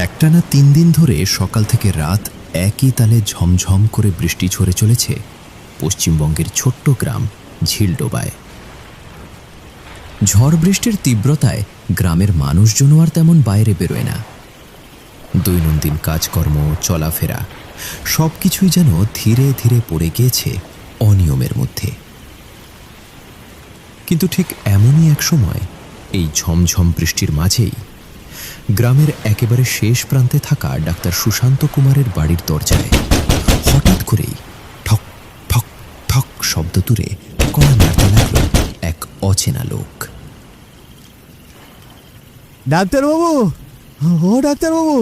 একটানা 3 দিন ধরে সকাল থেকে রাত একই তালে ঝমঝম করে বৃষ্টি ঝরে চলেছে পশ্চিমবঙ্গের ছোট্ট গ্রাম ঝিলডোবায়। ঝড় বৃষ্টির তীব্রতায় গ্রামের মানুষজনও আর তেমন বাইরে বেরোয় না। দৈনন্দিন কাজকর্ম, চলাফেরা সবকিছুই যেন ধীরে ধীরে পড়ে গিয়েছে অনিয়মের মধ্যে। কিন্তু ঠিক এমনই এক সময় এই ঝমঝম বৃষ্টির মাঝেই গ্রামের একেবারে শেষ প্রান্তে থাকা ডাক্তার সুশান্ত কুমারের বাড়ির দরজায় হঠাৎ করেই ঠক ঠক ঠক শব্দ তুলে কড়া নাড়তে লাগল এক অচেনা লোক। ডাক্তারবাবু, ও ডাক্তারবাবু,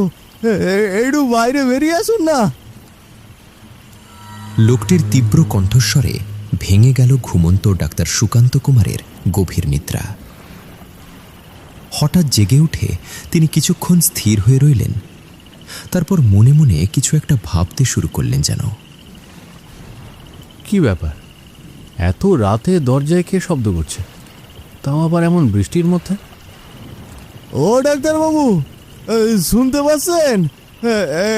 একটু বাইরে বেরিয়ে আসুন না। লোকটির তীব্র কণ্ঠস্বরে ভেঙে গেল ঘুমন্ত ডাক্তার সুকান্ত কুমারের গভীর নিদ্রা। হঠাৎ জেগে উঠে তিনি কিছুক্ষণ স্থির হয়ে রইলেন। তারপর মনে মনে কিছু একটা ভাবতে শুরু করলেন যেন। কি ব্যাপার, এত রাতে দরজায় কে শব্দ করছে, তাও আবার এমন বৃষ্টির মধ্যে? ও ডাক্তারবাবু, শুনতে পাচ্ছেন?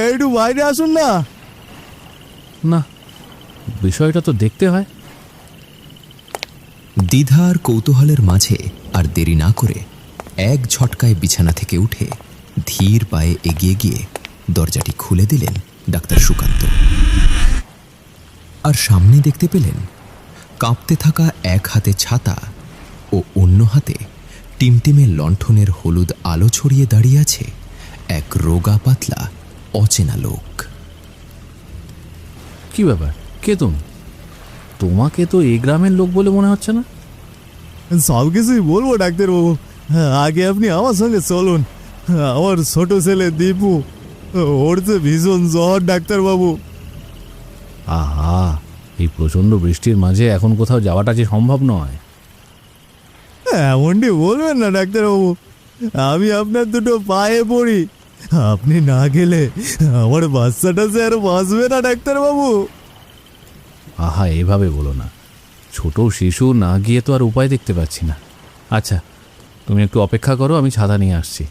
একটু বাইরে আসুন না। না, বিষয়টা তো দেখতে হয়। দ্বিধা আর কৌতূহলের মাঝে আর দেরি না করে এক ঝটকায় বিছানা থেকে উঠে ধীর পায়ে এগিয়ে গিয়ে দরজাটি খুলে দিলেন ডাক্তার সুকান্ত। আর সামনে দেখতে পেলেন কাঁপতে থাকা এক হাতে ছাতা ও অন্য হাতে টিমটিমে লণ্ঠনের হলুদ আলো ছড়িয়ে দাঁড়িয়ে আছে এক রোগা পাতলা অচেনা লোক। কি ব্যাপার, কে তুমি? তোমাকে তো এই গ্রামের লোক বলে মনে হচ্ছে না। সব কিছুই বলবো ডাক্তারবাবু, আগে আপনি আমার সঙ্গে চলুন। আমার ছোট ছেলে দীপু, ওর তো ভীষণ জ্বর ডাক্তারবাবু। আহা, এই প্রচণ্ড বৃষ্টির মাঝে এখন কোথাও যাওয়াটা যে সম্ভব নয়। এমনটি বলবেন না ডাক্তারবাবু, আমি আপনার দুটো পায়ে পড়ি। আপনি না গেলে আমার বাচ্চাটা যে আর বাঁচবে না ডাক্তারবাবু। আহা, এভাবে বলো না। ছোট শিশু না গিয়ে তো আর উপায় দেখতে পাচ্ছি না। আচ্ছা, তুমি একটু অপেক্ষা করো, আমি ছাতা নিয়ে আসছি।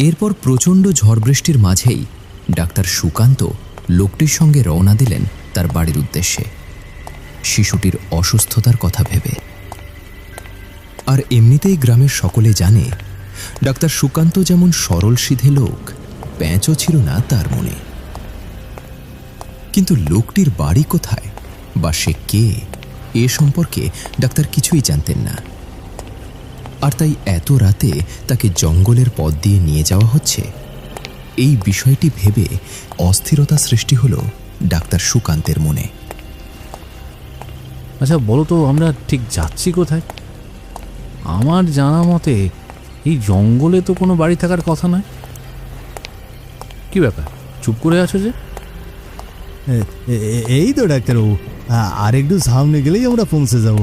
এরপর প্রচণ্ড ঝড় বৃষ্টির মাঝেই ডাক্তার সুকান্ত লোকটির সঙ্গে রওনা দিলেন তার বাড়ির উদ্দেশ্যে, শিশুটির অসুস্থতার কথা ভেবে। আর এমনিতেই গ্রামের সকলে জানে ডাক্তার সুকান্ত যেমন সরল সিধে লোক, প্যাঁচও ছিল না তার মনে। কিন্তু লোকটির বাড়ি কোথায় বা সে কে, এ সম্পর্কে ডাক্তার কিছুই জানতেন না। আর তাই এত রাতে তাকে জঙ্গলের পথ দিয়ে নিয়ে যাওয়া হচ্ছে, এই বিষয়টি ভেবে অস্থিরতা সৃষ্টি হল ডাক্তার সুকান্তের মনে। আচ্ছা বলো তো, আমরা ঠিক যাচ্ছি কোথায়? আমার জানা মতে এই জঙ্গলে তো কোনো বাড়ি থাকার কথা নয়। কি ব্যাপার, চুপ করে আছো যে? এই তো ডাক্তারবাবু, আর একটু সামনে গেলেই আমরা পৌঁছে যাব।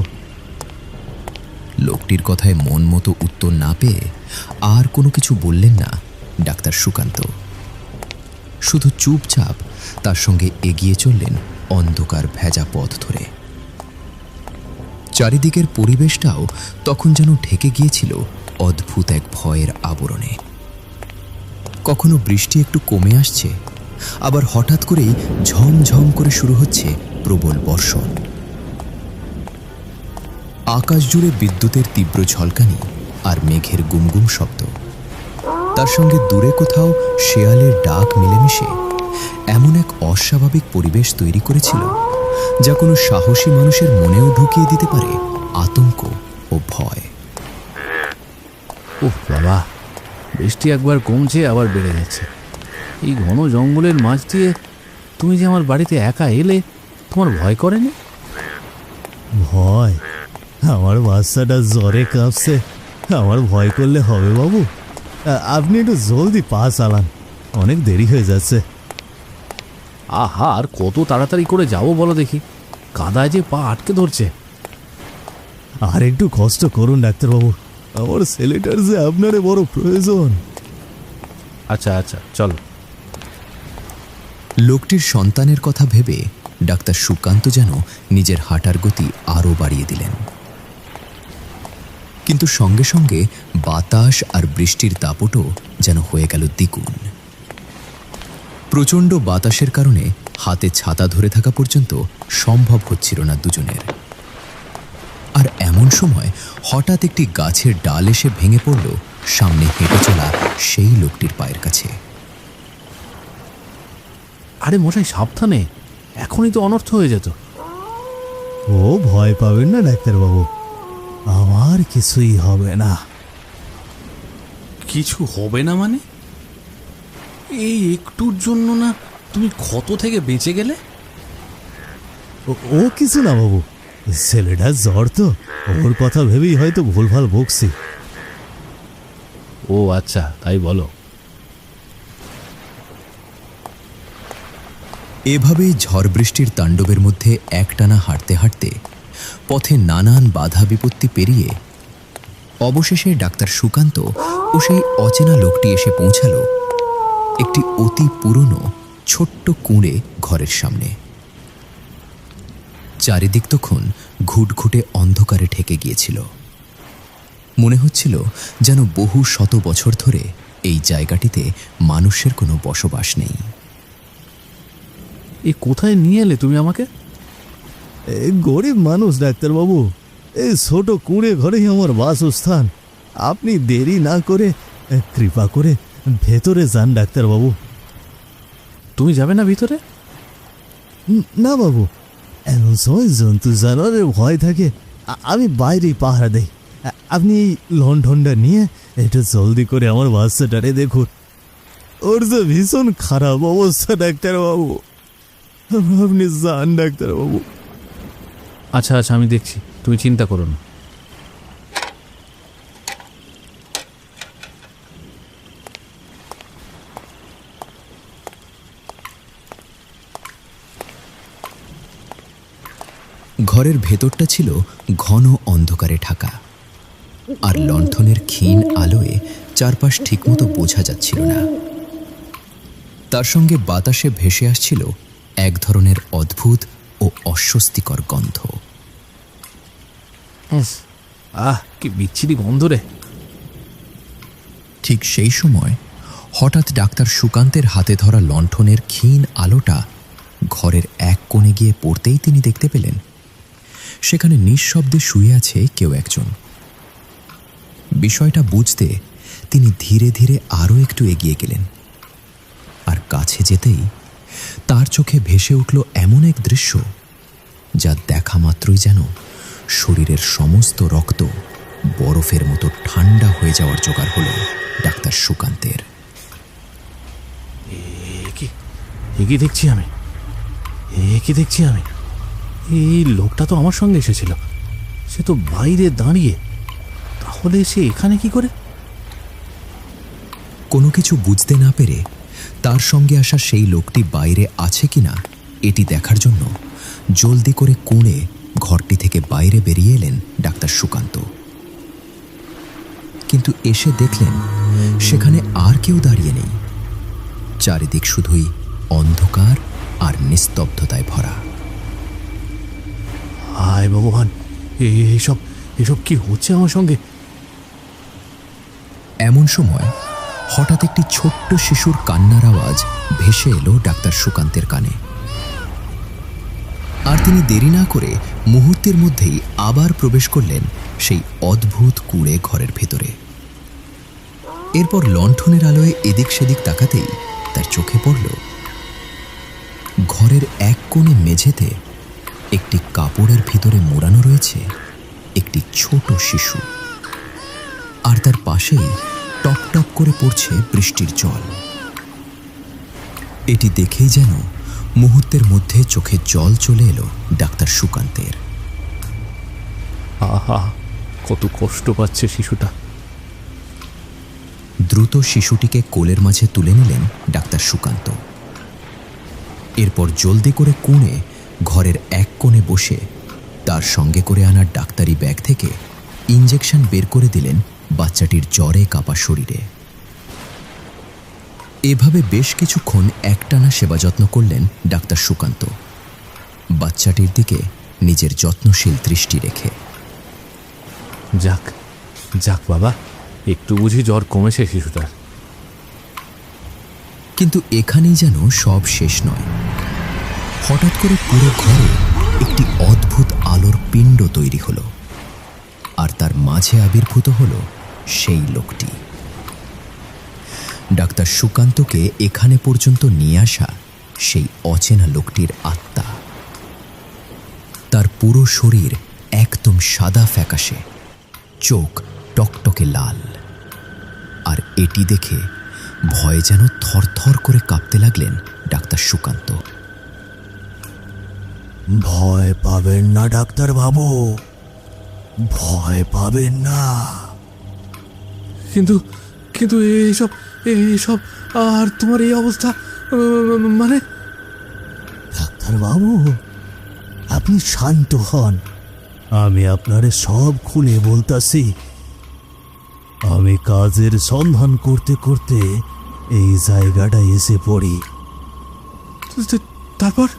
লোকটির কথায় মন মতো উত্তর না পেয়ে আর কোনো কিছু বললেন না ডাক্তার সুকান্ত। শুধু চুপচাপ তার সঙ্গে এগিয়ে চললেন অন্ধকার ভেজা পথ ধরে। চারিদিকের পরিবেশটাও তখন যেন ঢেকে গিয়েছিল অদ্ভুত এক ভয়ের আবরণে। কখনো বৃষ্টি একটু কমে আসছে, আবার হঠাৎ করেই ঝমঝম করে শুরু হচ্ছে প্রবল বর্ষণ। আকাশ জুড়ে বিদ্যুতের তীব্র ঝলকানি আর মেঘের গুমগুম শব্দ, তার সঙ্গে দূরে কোথাও শেয়ালের ডাক মিলেমিশে এমন এক অস্বাভাবিক পরিবেশ তৈরি করেছিল যা কোনো সাহসী মানুষের মনেও ঢুকিয়ে দিতে পারে আতঙ্ক ও ভয়। ওহ বাবা, বৃষ্টি একবার কমছে আবার বেড়ে যাচ্ছে। এই ঘন জঙ্গলের মাঝ দিয়ে তুমি যে আমার বাড়িতে একা এলে, তোমার ভয় করেনি? ভয়? আমার বাচ্চাটা জ্বরে কাঁপছে, আমার ভয় করলে হবে বাবু? আপনি একটু জলদি পা চালান, অনেক দেরি হয়ে যাচ্ছে। আহা, আর কত তাড়াতাড়ি করে যাবো বলো দেখি, কাদায় যে পা আটকে ধরছে। আর একটু কষ্ট করুন ডাক্তারবাবু, আমার ছেলেটার যে আপনারে বড় প্রয়োজন। আচ্ছা আচ্ছা, চলো। লোকটির সন্তানের কথা ভেবে ডাক্তার সুকান্ত যেন নিজের হাঁটার গতি আরও বাড়িয়ে দিলেন। কিন্তু সঙ্গে সঙ্গে বাতাস আর বৃষ্টির দাপটও যেন হয়ে গেল দ্বিগুণ। প্রচণ্ড বাতাসের কারণে হাতে ছাতা ধরে থাকা পর্যন্ত সম্ভব হচ্ছিল না দুজনের। আর এমন সময় হঠাৎ একটি গাছের ডাল এসে ভেঙে পড়ল সামনে হেঁটে চলা সেই লোকটির পায়ের কাছে। আরে মশাই, সাবধানে, এখনই তো অনর্থ হয়ে যেত। ও ভয় পাবেন না ডাক্তারবাবু, আমার কিছুই হবে না। কিছু হবে না মানে? এই একটুর জন্য না তুমি ক্ষত থেকে বেঁচে গেলে? ও কিছু না বাবু, ছেলেটার জ্বর তো, ওর কথা ভেবেই হয়তো ভুলভাল বকছি। ও আচ্ছা, তাই বলো। এভাবেই ঝড় বৃষ্টির তাণ্ডবের মধ্যে একটানা হাঁটতে হাঁটতে পথে নানান বাধা বিপত্তি পেরিয়ে অবশেষে ডাক্তার সুকান্ত ও সেই অচেনা লোকটি এসে পৌঁছালো একটি অতি পুরনো ছোট্ট কুঁড়ে ঘরের সামনে। চারিদিক তখন ঘুটঘুটে অন্ধকারে ঢেকে গিয়েছিল। মনে হচ্ছিল যেন বহু শত বছর ধরে এই জায়গাটিতে মানুষের কোনো বসবাস নেই। এই কোথায় নিয়ে এলে তুমি আমাকে? গরিব মানুষ ডাক্তারবাবু, এই ছোট কুঁড়ে ঘরেই আমার বাসস্থান। আপনি দেরি না করে কৃপা করে ভেতরে যান ডাক্তারবাবু। তুমি যাবে না ভিতরে? না বাবু, এমন সময় জন্তু জানোয়ারের ভয় থাকে, আমি বাইরেই পাহারা দেই। আপনি এই লণ্ঠনটা নিয়ে একটু জলদি করে আমার বাচ্চাটারে দেখুন, ওর যে ভীষণ খারাপ অবস্থা ডাক্তারবাবু। আপনি যান ডাক্তারবাবু। আচ্ছা আচ্ছা, আমি দেখছি, তুমি চিন্তা করো না। ঘরের ভেতরটা ছিল ঘন অন্ধকারে ঢাকা, আর লণ্ঠনের ক্ষীণ আলোয় চারপাশ ঠিকমতো বোঝা যাচ্ছিল না। তার সঙ্গে বাতাসে ভেসে আসছিল এক ধরনের অদ্ভুত ও অস্বস্তিকর গন্ধ। কি বিচ্ছিরি গন্ধ রে! ঠিক সেই সময় হঠাৎ ডাক্তার সুকান্তের হাতে ধরা লণ্ঠনের ক্ষীণ আলোটা ঘরের এক কোণে গিয়ে পড়তেই তিনি দেখতে পেলেন সেখানে নিঃশব্দে শুয়ে আছে কেউ একজন। বিষয়টা বুঝতে তিনি ধীরে ধীরে আরও একটু এগিয়ে গেলেন, আর কাছে যেতেই তার চোখে ভেসে উঠল এমন এক দৃশ্য যা দেখা মাত্রই যেন শরীরের সমস্ত রক্ত বরফের মতো ঠান্ডা হয়ে যাওয়ার জোগাড় হলো ডাক্তার সুকান্তের। কি দেখছি আমি? কি দেখছি আমি? এই লোকটা তো আমার সঙ্গে এসেছিল, সে তো বাইরে দাঁড়িয়ে, তাহলে সে এখানে কি করে? কোনো কিছু বুঝতে না পেরে তার সঙ্গে আসা সেই লোকটি বাইরে আছে কিনা এটি দেখার জন্য জলদি করে কোণে ঘরটি থেকে বাইরে বেরিয়ে এলেন ডাক্তার সুকান্ত। কিন্তু এসে দেখলেন সেখানে আর কেউ দাঁড়িয়ে নেই। চারিদিক শুধুই অন্ধকার আর নিস্তব্ধতায় ভরা। হায় ভগবান, এসব এসব কি হচ্ছে আমার সঙ্গে? এমন সময় হঠাৎ একটি ছোট্ট শিশুর কান্নার আওয়াজ ভেসে এলো ডাক্তার সুকান্তের কানে, আর তিনি দেরি না করে মুহূর্তের মধ্যেই আবার প্রবেশ করলেন সেই অদ্ভুত কুঁড়ে ঘরের ভেতরে। এরপর লণ্ঠনের আলোয় এদিক সেদিক তাকাতেই তার চোখে পড়ল ঘরের এক কোণে মেঝেতে একটি কাপড়ের ভিতরে মোড়ানো রয়েছে একটি ছোট শিশু, আর তার পাশেই টপ টপ করে পড়ছে বৃষ্টির জল। এটি দেখেই যেন মুহূর্তের মধ্যে চোখে জল চলে এলো ডাক্তার সুকান্তের। আহা, কত কষ্ট পাচ্ছে শিশুটা। দ্রুত শিশুটিকে কোলের মাঝে তুলে নিলেন ডাক্তার সুকান্ত। এরপর জলদি করে কোণে ঘরের এক কোণে বসে তার সঙ্গে করে আনা ডাক্তারি ব্যাগ থেকে ইঞ্জেকশন বের করে দিলেন বাচ্চাটির জ্বরে কাঁপা শরীরে। এভাবে বেশ কিছুক্ষণ একটানা সেবা যত্ন করলেন ডাক্তার সুকান্ত, বাচ্চাটির দিকে নিজের যত্নশীল দৃষ্টি রেখে। যাক যাক বাবা, একটু বুঝি জ্বর কমেছে শিশুটার। কিন্তু এখানেই যেন সব শেষ নয়। হঠাৎ করে পুরো ঘরে একটি অদ্ভুত আলোর পিণ্ড তৈরি হলো, আর তার মাঝে আবির্ভূত হলো সেই লোকটি। ডাক্তার সুকান্তকে এখানে পর্যন্ত নিয়ে আসা সেই অচেনা লোকটির আত্মা। তার পুরো শরীর একদম সাদা ফ্যাকাশে, চোখ টকটকে লাল, আর এটি দেখে ভয়ে যেন থরথর করে কাঁপতে লাগলেন ডাক্তার সুকান্ত। ভয় পাবেন না ডাক্তার বাবু, ভয় পাবেন না। কিন্তু কিন্তু এইসব এইসব আর তোমার এই অবস্থা, মানে? ডাক্তার বাবু, আপনি শান্ত হন, আমি আপনারে সব খুলে বলতাছি। আমি কাজের সন্ধান করতে করতে এই জায়গাটায় এসে পড়ি। তারপর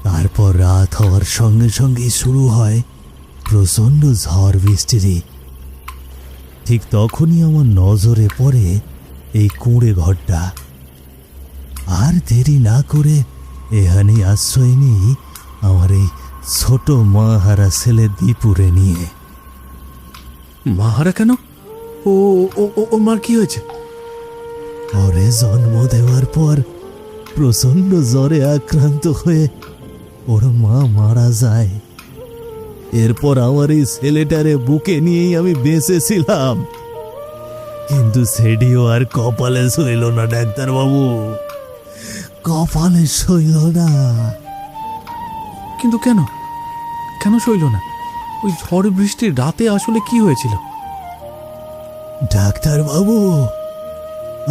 তারপর রাত হওয়ার সঙ্গে সঙ্গেই শুরু হয় প্রচণ্ড ঝড় বৃষ্টি। ঠিক তখনই আমার নজরে পড়ে এই কুঁড়ে ঘরটা। আর দেরি না করে এখানে আশ্রয় নিই আমার এই ছোট মাহারা ছেলে দীপুরে নিয়ে। মাহারা কেন? ও ও মার কি হয়েছে? ওরে জন্ম দেওয়ার পর প্রচণ্ড জ্বরে আক্রান্ত হয়ে ওর মা মারা যায়। এরপর আমার এই ছেলেটারে বুকে নিয়েই আমি বেঁচেছিলাম, কিন্তু সেটিও আর কপালে সইল না ডাক্তার বাবু, কপালে সইল না। কিন্তু কেন কেন সইল না? ওই ঝড় বৃষ্টির রাতে আসলে কি হয়েছিল? ডাক্তার বাবু,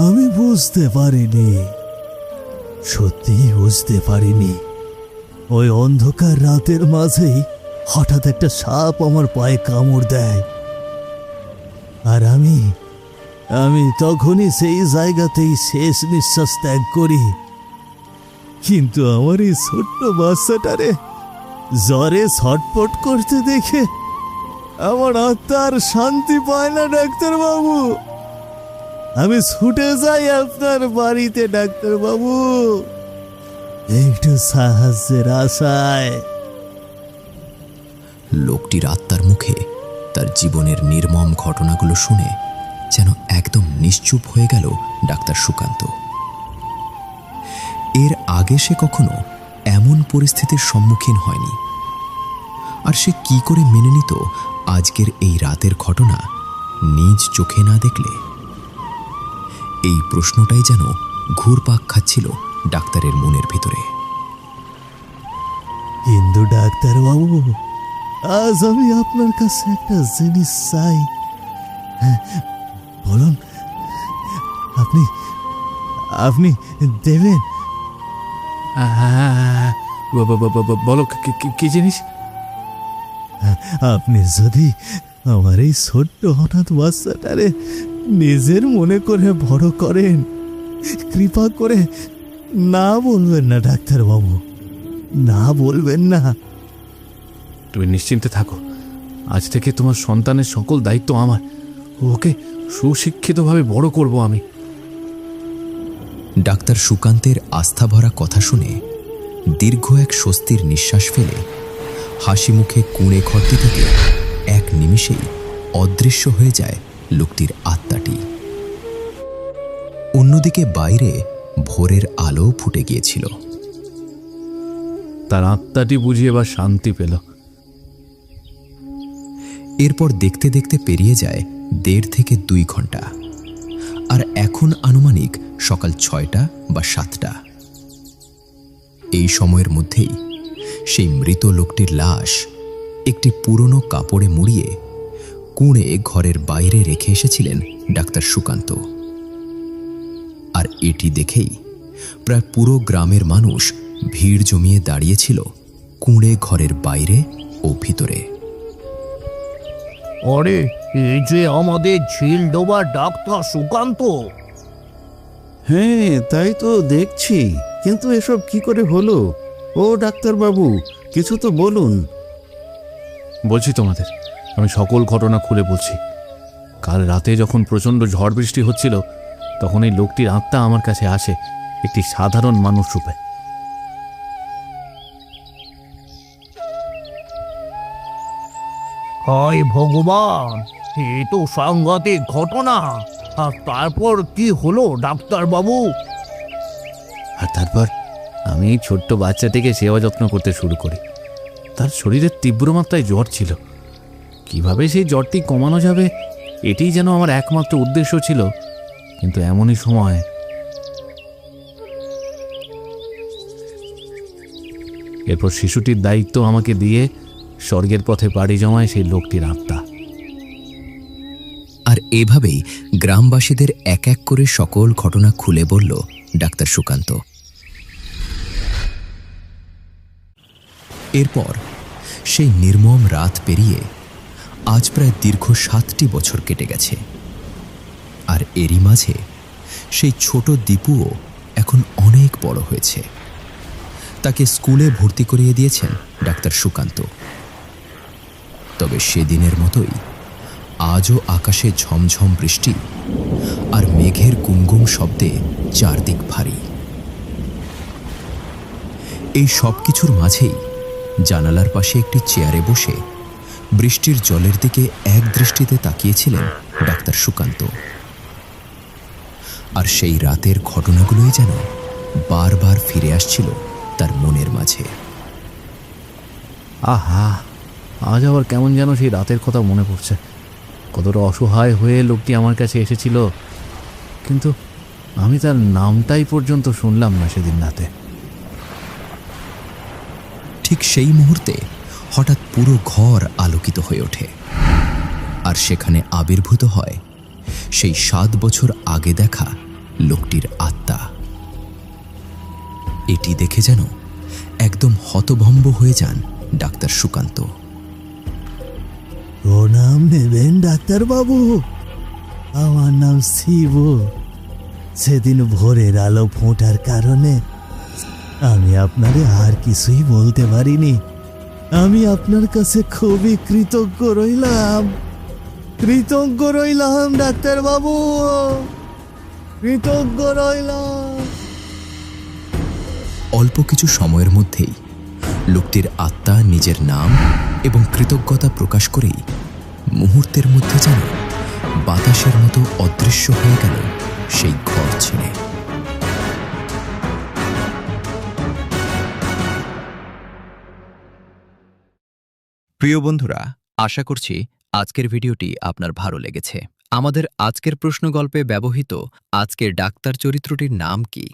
আমি বুঝতে পারিনি, সত্যি বুঝতে পারিনি। ওই অন্ধকার রাতের মাঝেই হঠাৎ একটা সাপ আমার পায়ে কামড় দেয়, আর আমি তখনই সেই জায়গাতেই শেষ নিঃশ্বাস ত্যাগ করি। কিন্তু আমার এই ছোট্ট বাচ্চাটারে জ্বরে ছটফট করতে দেখে আমার আত্মার শান্তি পায় না ডাক্তার বাবু। আমি ছুটে যাই আপনার বাড়িতে ডাক্তার বাবু, একটু সাহায্যের আশায়। লোকটির আত্মার মুখে তার জীবনের নির্মম ঘটনাগুলো শুনে যেন একদম নিশ্চুপ হয়ে গেল ডাক্তার সুকান্ত। এর আগে সে কখনো এমন পরিস্থিতির সম্মুখীন হয়নি, আর সে কি করে মেনে নিত আজকের এই রাতের ঘটনা নিজ চোখে না দেখলে? এই প্রশ্নটাই যেন ঘুরপাক খাচ্ছিল ডাক্তারের মনের ভিতরে। কিন্তু ডাক্তার বাবু, আজ আমি আপনার কাছে একটা জিনিস চাই। হ্যাঁ, বলুন, আপনি আপনি দেবেন? বলো, কি জিনিস? আপনি যদি আমার এই ছোট্ট হঠাৎ বাচ্চাটারে নিজের মনে করে বড় করেন, কৃপা করে না বলবেন না ডাক্তার বাবু, না বলবেন না। তুমি নিশ্চিন্তে থাকো, আজ থেকে তোমার সন্তানের সকল দায়িত্ব আমার। ওকে সুশিক্ষিতভাবে বড় করব আমি। ডাক্তার সুকান্তের আস্থাভরা কথা শুনে দীর্ঘ এক স্বস্তির নিঃশ্বাস ফেলে হাসি মুখে কুঁড়ে ঘরটি থেকে এক নিমিষেই অদৃশ্য হয়ে যায় লোকটির আত্মাটি। অন্যদিকে বাইরে ভোরের আলো ফুটে গিয়েছিল। তার আত্মাটি বুঝিয়ে বা শান্তি পেল। এরপর দেখতে দেখতে পেরিয়ে যায় 1.5 থেকে 2 ঘন্টা, আর এখন আনুমানিক সকাল 6টা বা 7টা। এই সময়ের মধ্যেই সেই মৃত লোকটির লাশ একটি পুরনো কাপড়ে মুড়িয়ে কুঁড়ে ঘরের বাইরে রেখে এসেছিলেন ডাক্তার সুকান্ত। আর এটি দেখেই প্রায় পুরো গ্রামের মানুষ ভিড় জমিয়ে দাঁড়িয়েছিল কুঁড়ে ঘরের বাইরে ও ভিতরে। আরে, এই যে আমাদের ঝিলডোবা ডাক্তার সুকান্ত। হ্যাঁ, তাই তো দেখছি, কিন্তু এসব কি করে হলো? ও ডাক্তারবাবু, কিছু তো বলুন। বলছি তোমাদের, আমি সকল ঘটনা খুলে বলছি। কাল রাতে যখন প্রচণ্ড ঝড় বৃষ্টি হচ্ছিল তখন এই লোকটির আত্মা আমার কাছে আসে একটি সাধারণ মানুষ রূপে। হায় ভগবান, এ তো সাংঘাতিক ঘটনা। আর তারপর কি হলো ডাক্তার বাবু? আর তারপর আমি এই ছোট্ট বাচ্চাটিকে সেবা যত্ন করতে শুরু করি। তার শরীরে তীব্র মাত্রায় জ্বর ছিল। কিভাবে সেই জ্বরটি কমানো যাবে এটিই যেন আমার একমাত্র উদ্দেশ্য ছিল। কিন্তু এমনই সময় এরপর শিশুটির দায়িত্ব আমাকে দিয়ে স্বর্গের পথে পাড়ি জমায় সেই লোকটির আত্মা। আর এভাবেই গ্রামবাসীদের এক এক করে সকল ঘটনা খুলে বলল ডাক্তার সুকান্ত। এরপর সেই নির্মম রাত পেরিয়ে আজ প্রায় দীর্ঘ 7টি বছর কেটে গেছে। আর এরই মাঝে সেই ছোট দীপুও এখন অনেক বড় হয়েছে। তাকে স্কুলে ভর্তি করিয়ে দিয়েছেন ডাক্তার সুকান্ত। তবে সেদিনের মতোই আজও আকাশে ঝমঝম বৃষ্টি আর মেঘের গুমগুম শব্দে চারদিক ভারী। এই সব কিছুর মাঝেই জানালার পাশে একটি চেয়ারে বসে বৃষ্টির জলের দিকে এক দৃষ্টিতে তাকিয়েছিলেন ডাক্তার সুকান্ত। আর সেই রাতের ঘটনাগুলোই যেন বারবার ফিরে আসছিল তার মনের মাঝে। আহা, আজ আবার কেমন যেন সেই রাতের কথা মনে পড়ছে। কতটা অসহায় হয়ে লোকটি আমার কাছে এসেছিল, কিন্তু আমি তার নামটাই পর্যন্ত শুনলাম না সেদিন রাতে। ঠিক সেই মুহূর্তে হঠাৎ পুরো ঘর আলোকিত হয়ে ওঠে। আর সেখানে আবির্ভূত হয় সেই 7 বছর আগে দেখা লোকটির আত্মা। এটি দেখে যেন একদম হতভম্ব হয়ে যান ডাক্তার সুকান্ত। প্রণাম নেবেন ডাক্তার বাবু, আমার নাম শিব। সেদিন ভোরের আলো ফোঁটার কারণে আমি আপনারে আর কিছুই বলতে পারিনি। আমি আপনার কাছে খুবই কৃতজ্ঞ রইলাম ডাক্তার বাবু, কৃতজ্ঞ রইলাম। অল্প কিছু সময়ের মধ্যেই লোকটির আত্মা নিজের নাম এবং কৃতজ্ঞতা প্রকাশ করেই মুহূর্তের মধ্যে যেন বাতাসের মতো অদৃশ্য হয়ে গেল সেই ঘর ছেড়ে। প্রিয় বন্ধুরা, আশা করছি আজকের ভিডিওটি আপনার ভালো লেগেছে। আমাদের আজকের প্রশ্ন গল্পে ব্যবহৃত আজকের ডাক্তার চরিত্রটির নাম কি?